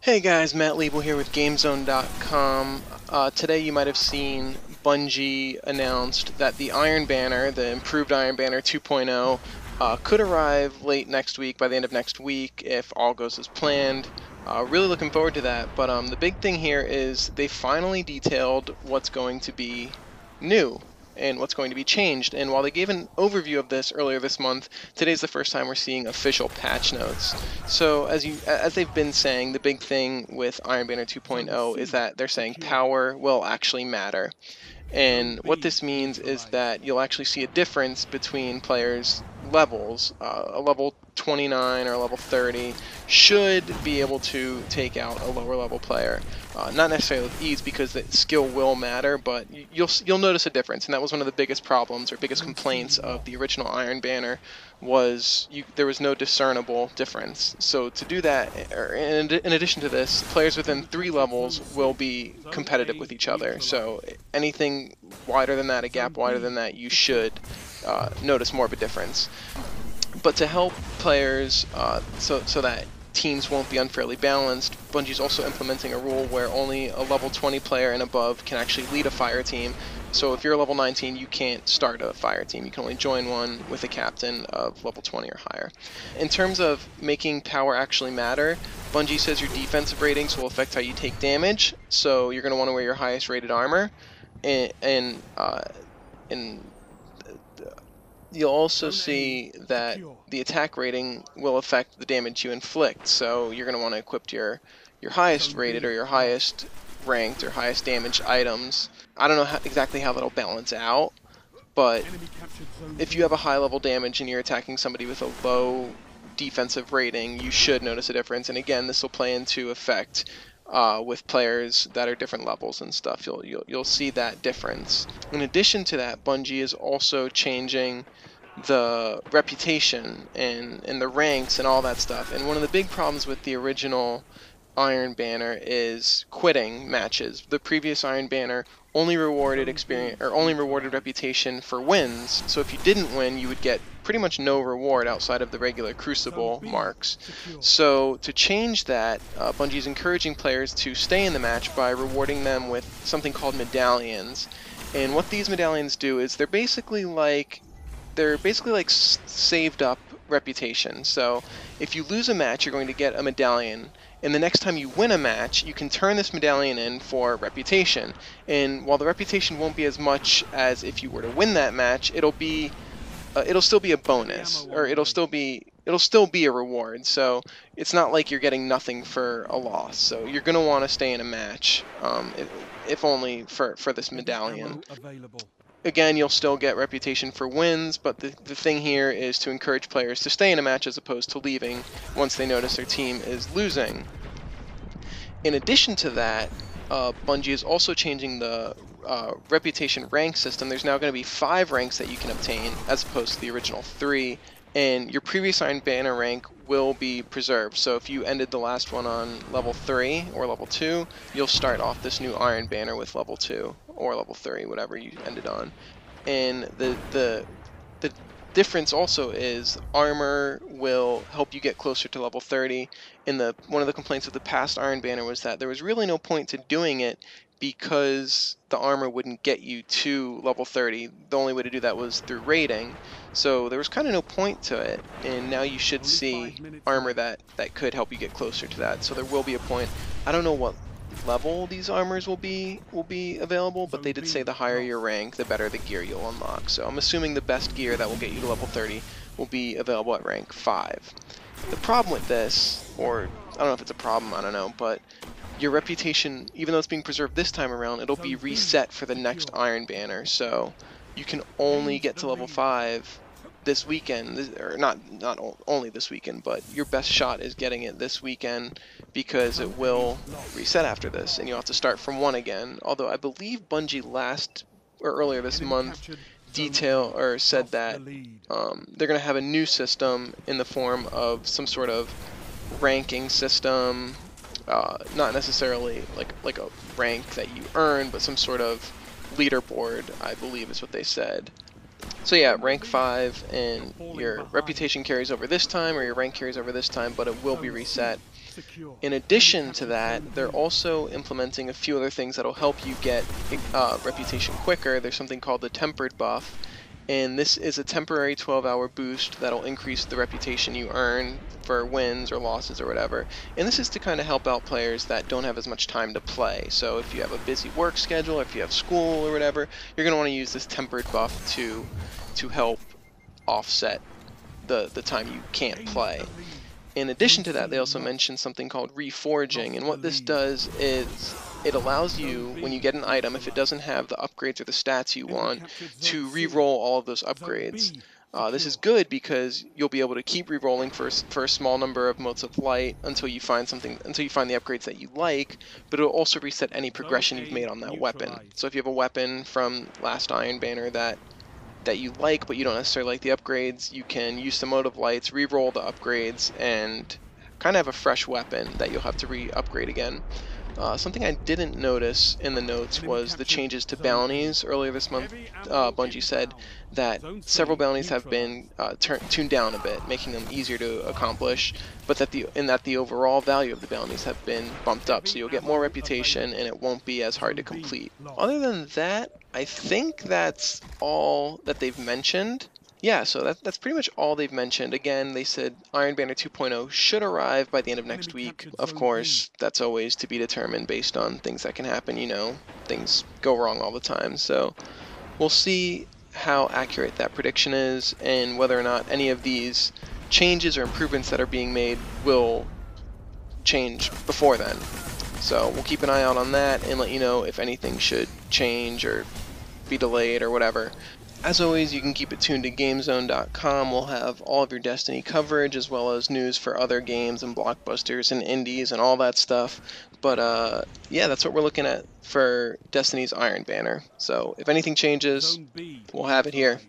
Hey guys, Matt Liebel here with GameZone.com. Today you might have seen Bungie announced that the Iron Banner, the improved Iron Banner 2.0, could arrive late next week, by the end of next week, if all goes as planned. Really looking forward to that, but the big thing here is they finally detailed what's going to be new and what's going to be changed. And while they gave an overview of this earlier this month, today's the first time we're seeing official patch notes. So as they've been saying, the big thing with Iron Banner 2.0 is that they're saying power will actually matter. And what this means is that you'll actually see a difference between players' levels. A level 29 or a level 30 should be able to take out a lower level player. Not necessarily with ease, because the skill will matter, but you'll notice a difference. And that was one of the biggest problems or biggest complaints of the original Iron Banner, was there was no discernible difference. So to do that, or in addition to this, players within 3 levels will be competitive with each other. So anything wider than that, a gap wider than that, you should notice more of a difference. But to help players so that teams won't be unfairly balanced, Bungie's also implementing a rule where only a level 20 player and above can actually lead a fire team. So if you're level 19, you can't start a fire team. You can only join one with a captain of level 20 or higher. In terms of making power actually matter, Bungie says your defensive ratings will affect how you take damage. So you're going to want to wear your highest rated armor, and you'll also see that the attack rating will affect the damage you inflict. So you're going to want to equip your highest rated or your highest ranked or highest damaged items. I don't know exactly how that'll balance out, but if you have a high level damage and you're attacking somebody with a low defensive rating, you should notice a difference. And again, this will play into effect with players that are different levels and stuff. You'll see that difference. In addition to that, Bungie is also changing the reputation and the ranks and all that stuff. And one of the big problems with the original Iron Banner is quitting matches. The previous Iron Banner only rewarded experience, or only rewarded reputation for wins. So if you didn't win, you would get pretty much no reward outside of the regular Crucible marks. So to change that, Bungie is encouraging players to stay in the match by rewarding them with something called Medallions. And what these Medallions do is they're basically like saved up reputation. So if you lose a match, you're going to get a medallion, and the next time you win a match, you can turn this medallion in for reputation. And while the reputation won't be as much as if you were to win that match, it'll still be a bonus, or it'll still be a reward. So it's not like you're getting nothing for a loss. So you're going to want to stay in a match, if only for this medallion. Again, you'll still get reputation for wins, but the thing here is to encourage players to stay in a match as opposed to leaving once they notice their team is losing. In addition to that, Bungie is also changing the reputation rank system. There's now going to be 5 ranks that you can obtain as opposed to the original 3, and your previous Iron Banner rank will be preserved. So if you ended the last one on level 3 or level 2, you'll start off this new Iron Banner with level 2 or level 3, whatever you ended on. And the difference also is armor will help you get closer to level 30. And one of the complaints of the past Iron Banner was that there was really no point to doing it, because the armor wouldn't get you to level 30. The only way to do that was through raiding. So there was kind of no point to it, and now you should see armor that could help you get closer to that. So there will be a point. I don't know what level these armors will be available, but they did say the higher your rank, the better the gear you'll unlock. So I'm assuming the best gear that will get you to level 30 will be available at rank 5. The problem with this, or I don't know if it's a problem, I don't know, but your reputation, even though it's being preserved this time around, it'll be reset for the next Iron Banner. So you can only get to level 5 this weekend, or not only this weekend, but your best shot is getting it this weekend, because it will reset after this, and you'll have to start from 1 again. Although I believe Bungie earlier this month said that they're going to have a new system in the form of some sort of ranking system. Not necessarily like a rank that you earn, but some sort of leaderboard, I believe is what they said. So yeah, rank 5, and your reputation carries over this time, or your rank carries over this time, but it will be reset. In addition to that, they're also implementing a few other things that'll help you get reputation quicker. There's something called the tempered buff, and this is a temporary 12-hour boost that'll increase the reputation you earn for wins or losses or whatever. And this is to kind of help out players that don't have as much time to play. So if you have a busy work schedule, if you have school or whatever, you're going to want to use this tempered buff to help offset the time you can't play. In addition to that, they also mentioned something called Reforging, and what this does is it allows you, when you get an item, if it doesn't have the upgrades or the stats you want, to re-roll all of those upgrades. This is good because you'll be able to keep re-rolling for a small number of motes of light until you find the upgrades that you like, but it'll also reset any progression you've made on that weapon. So if you have a weapon from last Iron Banner that you like, but you don't necessarily like the upgrades, you can use some mote of lights, re-roll the upgrades, and kind of have a fresh weapon that you'll have to re-upgrade again. Something I didn't notice in the notes was the changes to Balinese. Earlier this month, Bungie said that several Balinese have been tuned down a bit, making them easier to accomplish, but that the overall value of the Balinese have been bumped up, so you'll get more reputation and it won't be as hard to complete. Other than that, I think that's all that they've mentioned. Yeah, so that's pretty much all they've mentioned. Again, they said Iron Banner 2.0 should arrive by the end of next week. Of course, that's always to be determined based on things that can happen, you know. Things go wrong all the time, so we'll see how accurate that prediction is and whether or not any of these changes or improvements that are being made will change before then. So we'll keep an eye out on that and let you know if anything should change or be delayed or whatever. As always, you can keep it tuned to GameZone.com. We'll have all of your Destiny coverage as well as news for other games and blockbusters and indies and all that stuff. But yeah, that's what we're looking at for Destiny's Iron Banner. So if anything changes, we'll have it here.